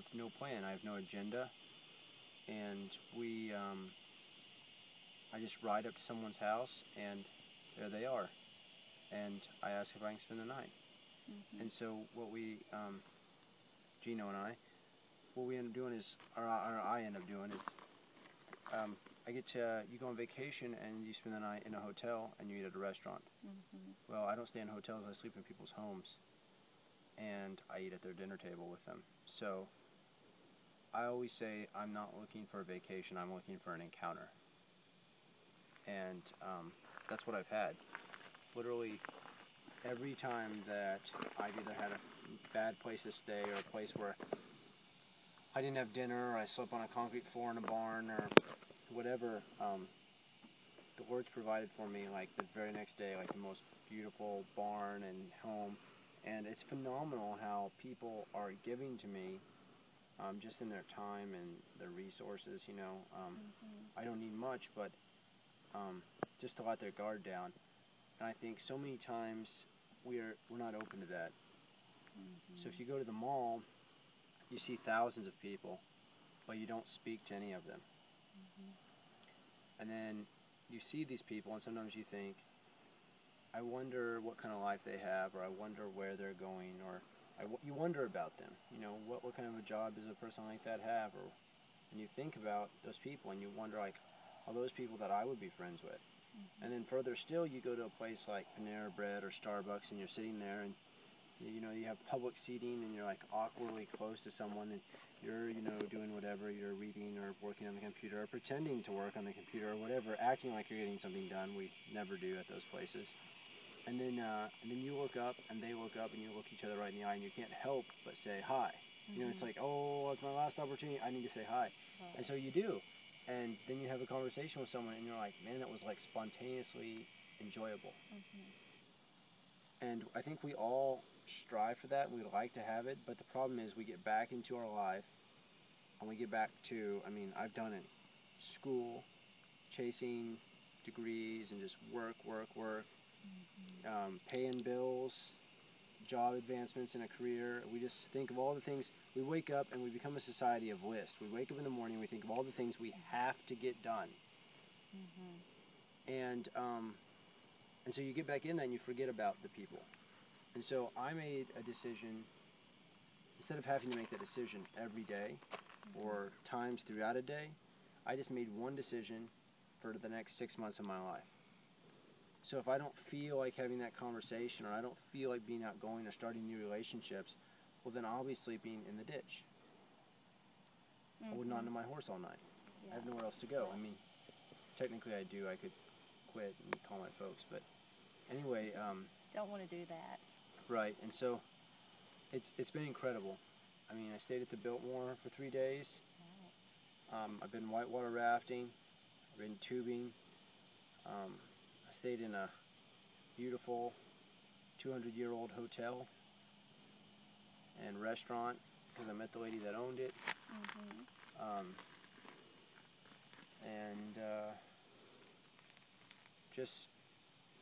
have no plan. I have no agenda, and I just ride up to someone's house, and there they are, and I ask if I can spend the night. And so what Gino and I, what we end up doing is, or I end up doing is, you go on vacation and you spend the night in a hotel and you eat at a restaurant. Well, I don't stay in hotels, I sleep in people's homes, and I eat at their dinner table with them. So I always say I'm not looking for a vacation, I'm looking for an encounter. And that's what I've had. Literally every time that I've either had a bad place to stay or a place where I didn't have dinner, or I slept on a concrete floor in a barn, or whatever, the Lord's provided for me, like the very next day, like the most beautiful barn and home. And it's phenomenal how people are giving to me, just in their time and their resources, you know. I don't need much, but just to let their guard down. And I think so many times we're not open to that. So if you go to the mall, you see thousands of people, but you don't speak to any of them. And then you see these people, and sometimes you think, I wonder what kind of life they have, or I wonder where they're going, or you wonder about them. You know, what kind of a job does a person like that have? And you think about those people, and you wonder, like, are those people that I would be friends with? And then further still, you go to a place like Panera Bread or Starbucks, and you're sitting there, and you know, you have public seating, and you're like awkwardly close to someone, and you're, you know, doing whatever, you're reading or working on the computer, or pretending to work on the computer, or whatever, acting like you're getting something done. We never do at those places. And then you look up, and they look up, and you look each other right in the eye, and you can't help but say hi. You know, it's like, oh, it's my last opportunity, I need to say hi. And so you do. And then you have a conversation with someone, and you're like, man, that was like spontaneously enjoyable. And I think we all strive for that, we like to have it, but the problem is we get back into our life, and we get back to, I mean, I've done it, school, chasing degrees, and just work, paying bills, job advancements in a career. We just think of all the things. We wake up and we become a society of lists. We wake up in the morning, we think of all the things we have to get done. And so you get back in that and you forget about the people. And so I made a decision, instead of having to make that decision every day or times throughout a day, I just made one decision for the next 6 months of my life. So if I don't feel like having that conversation, or I don't feel like being outgoing or starting new relationships, well, then I'll be sleeping in the ditch. I would not on my horse all night. I have nowhere else to go. I mean, technically I do. I could quit and call my folks, but anyway. Don't want to do that. Right, and so it's been incredible. I mean, I stayed at the Biltmore for 3 days. I've been whitewater rafting. I've been tubing. I stayed in a beautiful 200-year-old hotel and restaurant because I met the lady that owned it.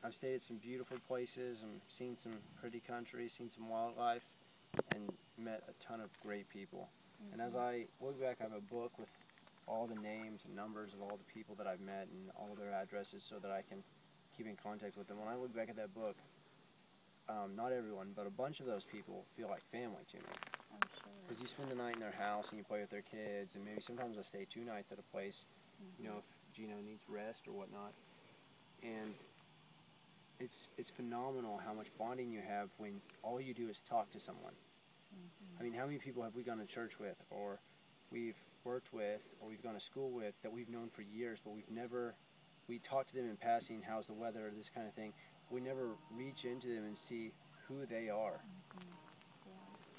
I've stayed at some beautiful places and seen some pretty country, seen some wildlife, and met a ton of great people. And as I look back, I have a book with all the names and numbers of all the people that I've met and all their addresses so that I can keep in contact with them. When I look back at that book, not everyone, but a bunch of those people feel like family to me. I'm sure. Because you spend the night in their house and you play with their kids, and maybe sometimes I stay 2 nights at a place, you know, if Gino needs rest or whatnot. And it's phenomenal how much bonding you have when all you do is talk to someone. I mean, how many people have we gone to church with, or we've worked with, or we've gone to school with that we've known for years, but we talk to them in passing, how's the weather, this kind of thing. We never reach into them and see who they are.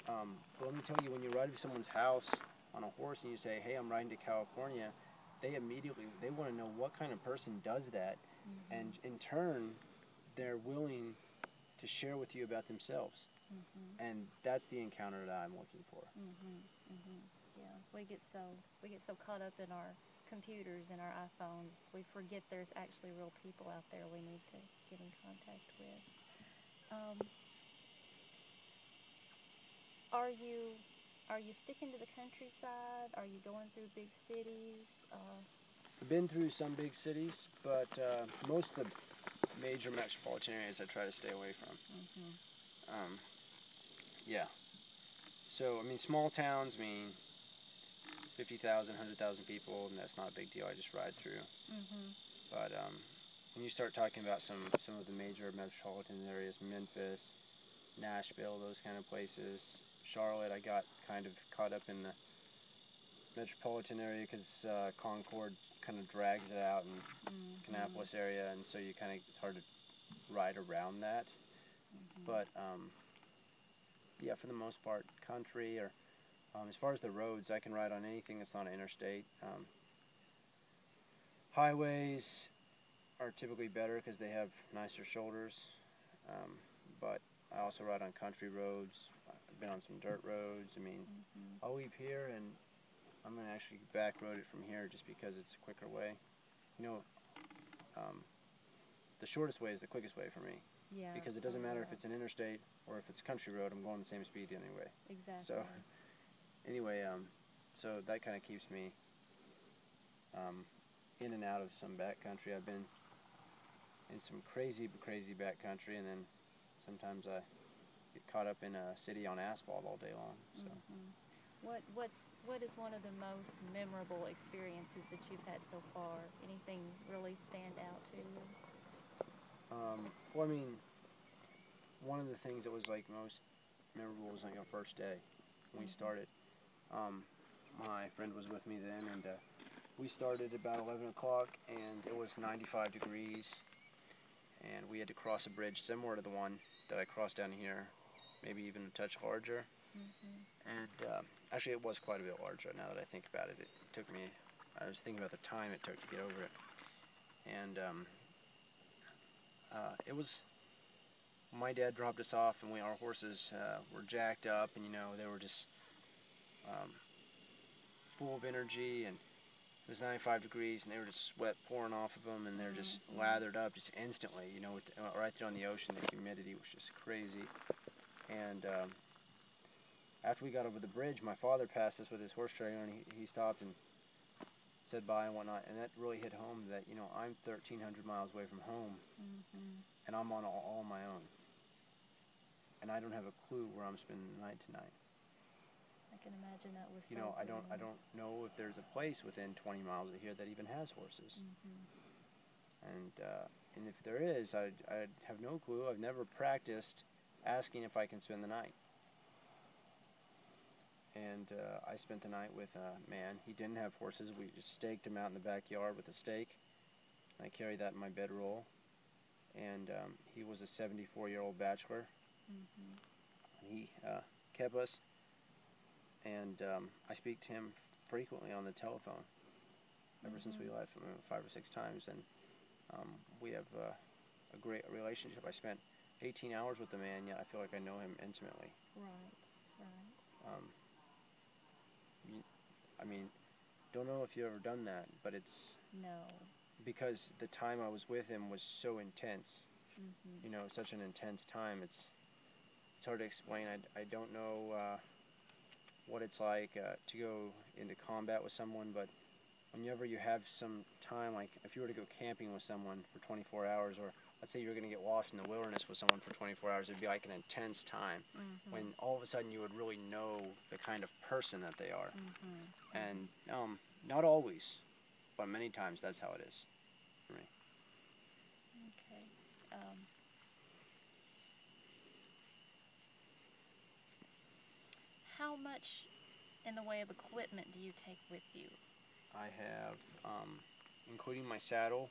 But let me tell you, when you ride to someone's house on a horse and you say, hey, I'm riding to California, they want to know what kind of person does that, and in turn, they're willing to share with you about themselves. And that's the encounter that I'm looking for. Yeah, we get so caught up in our computers and our iPhones, we forget there's actually real people out there we need to get in contact with. Are you sticking to the countryside? Are you going through big cities? I've been through some big cities, but most of the major metropolitan areas I try to stay away from. Yeah. So, I mean, small towns mean 50,000, 100,000 people, and that's not a big deal. I just ride through. But when you start talking about some of the major metropolitan areas, Memphis, Nashville, those kind of places, Charlotte, I got kind of caught up in the metropolitan area because Concord kind of drags it out, and Kannapolis area, and so you kind of, it's hard to ride around that. But yeah, for the most part, country, or as far as the roads, I can ride on anything that's not an interstate. Highways are typically better because they have nicer shoulders, but I also ride on country roads. I've been on some dirt roads. I mean, I'll leave here and I'm going to actually back road it from here just because it's a quicker way. You know, the shortest way is the quickest way for me. Yeah. Because it doesn't matter if it's an interstate or if it's a country road, I'm going the same speed anyway. Exactly. So, anyway, so that kind of keeps me in and out of some backcountry. I've been in some crazy backcountry, and then sometimes I get caught up in a city on asphalt all day long. So. What is one of the most memorable experiences that you've had so far? Anything really stand out to you? Well, I mean, one of the things that was like most memorable was like our first day when we started. My friend was with me then, and we started about 11 o'clock, and it was 95 degrees, and we had to cross a bridge similar to the one that I crossed down here, maybe even a touch larger. And actually, it was quite a bit larger now that I think about it. It took me, I was thinking about the time it took to get over it. And it was, my dad dropped us off, and our horses were jacked up, and you know, they were just full of energy, and it was 95 degrees, and they were just sweat pouring off of them, and they're just lathered up just instantly, you know, right there on the ocean. The humidity was just crazy. And after we got over the bridge, my father passed us with his horse trailer, and he stopped and said bye and whatnot, and that really hit home that, you know, I'm 1,300 miles away from home, and I'm on all my own, and I don't have a clue where I'm spending the night tonight. I can imagine that was. You know, I don't know if there's a place within 20 miles of here that even has horses, and if there is, I have no clue. I've never practiced asking if I can spend the night. And I spent the night with a man. He didn't have horses. We just staked him out in the backyard with a stake. I carried that in my bedroll. And he was a 74-year-old bachelor. He kept us. And I speak to him frequently on the telephone. Ever since we left, 5 or 6 times. And we have a great relationship. I spent 18 hours with the man, yet I feel like I know him intimately. Right. I mean, don't know if you've ever done that, but it's... No. Because the time I was with him was so intense. You know, such an intense time. It's hard to explain. I don't know what it's like to go into combat with someone, but whenever you have some time, like if you were to go camping with someone for 24 hours, or let's say you're going to get lost in the wilderness with someone for 24 hours, it'd be like an intense time when all of a sudden you would really know the kind of person that they are. And not always, but many times that's how it is for me. Okay. How much in the way of equipment do you take with you? I have, including my saddle,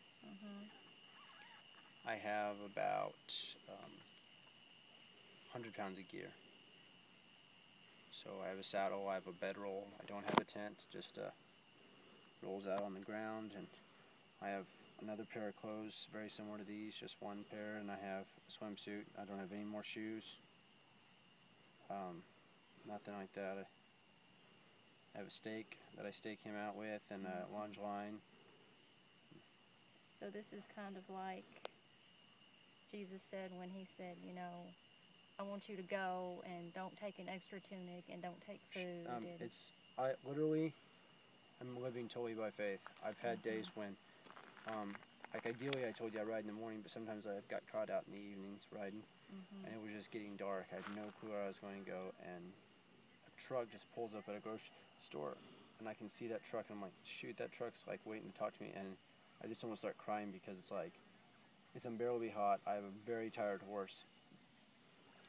I have about 100 pounds of gear. So I have a saddle, I have a bedroll, I don't have a tent, just rolls out on the ground, and I have another pair of clothes very similar to these, just one pair, and I have a swimsuit. I don't have any more shoes, nothing like that. I have a stake that I stake him out with, and a lunge line. So this is kind of like Jesus said when he said, you know, I want you to go and don't take an extra tunic and don't take food. I'm living totally by faith. I've had days when, like ideally I told you I ride in the morning, but sometimes I got caught out in the evenings riding, and it was just getting dark. I had no clue where I was going to go, and a truck just pulls up at a grocery store, and I can see that truck, and I'm like, shoot, that truck's like waiting to talk to me, and I just almost start crying because it's like, it's unbearably hot. I have a very tired horse.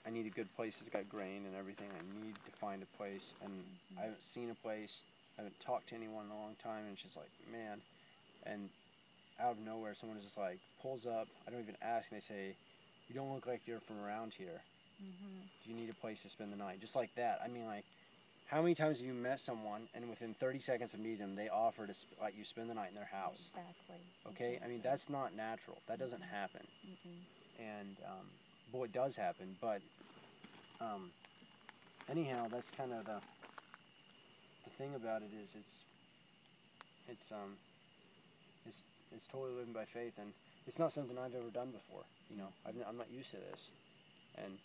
I need a good place that's got grain and everything. I need to find a place, and I haven't seen a place. I haven't talked to anyone in a long time, and it's just like, man. And out of nowhere, someone just like pulls up. I don't even ask, and they say, you don't look like you're from around here. Do you need a place to spend the night? Just like that. I mean, like, how many times have you met someone, and within 30 seconds of meeting them, they offer to let you spend the night in their house? Exactly. Okay? I mean, that's not natural. That doesn't happen. And, boy, it does happen, but anyhow, that's kind of the thing about it is it's totally living by faith, and it's not something I've ever done before. You know, I'm not used to this, and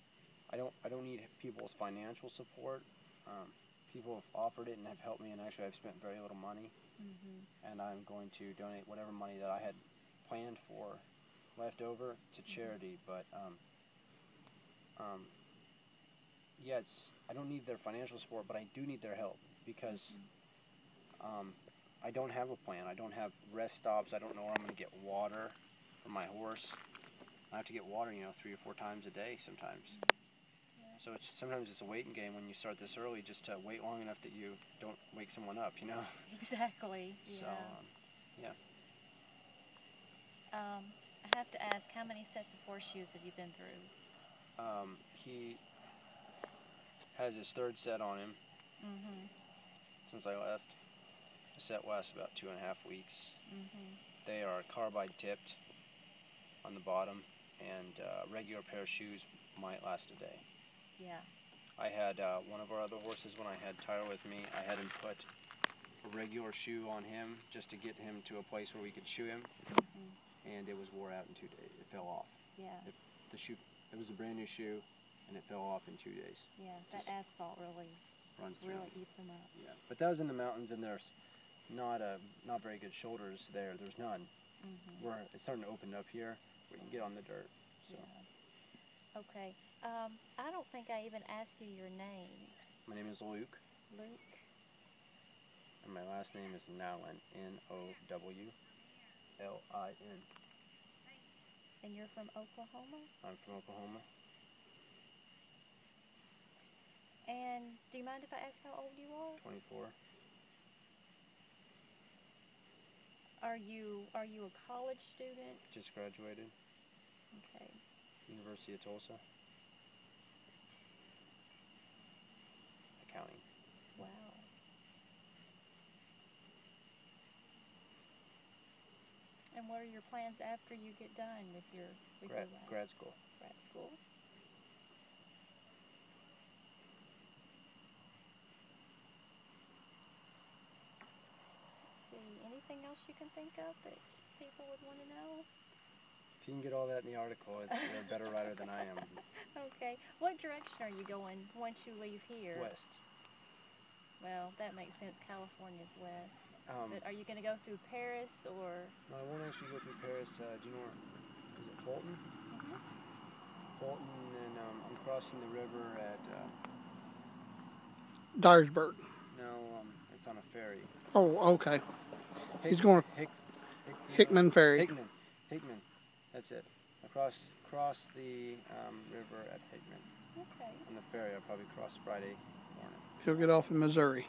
I don't need people's financial support. People have offered it and have helped me, and actually I've spent very little money, and I'm going to donate whatever money that I had planned for left over to charity. But yeah, I don't need their financial support, but I do need their help, because I don't have a plan. I don't have rest stops. I don't know where I'm going to get water for my horse. I have to get water, 3 or 4 times a day sometimes. So sometimes it's a waiting game when you start this early, just to wait long enough that you don't wake someone up, Exactly. Yeah. So, yeah. I have to ask, how many sets of horseshoes have you been through? He has his 3rd set on him since I left. The set lasts about 2.5 weeks. They are carbide tipped on the bottom, and a regular pair of shoes might last a day. Yeah. I had one of our other horses, when I had Tyler with me, I had him put a regular shoe on him just to get him to a place where we could shoe him, and it was wore out in 2 days. It fell off. Yeah. It was a brand new shoe, and it fell off in 2 days. Yeah, that asphalt really eats them up. Yeah, but that was in the mountains, and there's not very good shoulders there. There's none. It's starting to open up here. We can get on the dirt. So. Yeah. Okay. I don't think I even asked you your name. My name is Luke. Luke. And my last name is Nowlin. Nowlin. And you're from Oklahoma? I'm from Oklahoma. And do you mind if I ask how old you are? 24. Are you a college student? Just graduated. Okay. University of Tulsa. Accounting. Wow. And what are your plans after you get done with your grad school? Grad school. Anything else you can think of that people would want to know? If you can get all that in the article, you're a better writer than I am. Okay. What direction are you going once you leave here? West. Well, that makes sense. California's west. But are you going to go through Paris or? No, I won't actually go through Paris. Do you know where? Is it Fulton? Fulton, and I'm crossing the river at. Dyersburg. No, it's on a ferry. Oh, okay. He's going to Hickman Ferry. Hickman. That's it. Across the river at Hickman. Okay. On the ferry, I'll probably cross Friday morning. He'll get off in Missouri.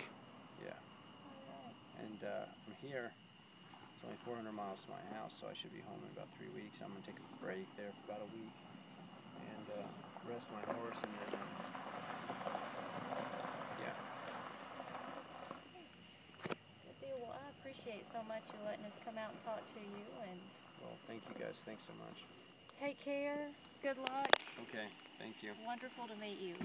Yeah. All right. And from here, it's only 400 miles to my house, so I should be home in about 3 weeks. I'm going to take a break there for about a week and rest my horse, and then Well, I appreciate so much you letting us come out and talk to you, and well, thank you guys. Thanks so much. take care. Good luck. Okay, thank you. Wonderful to meet you.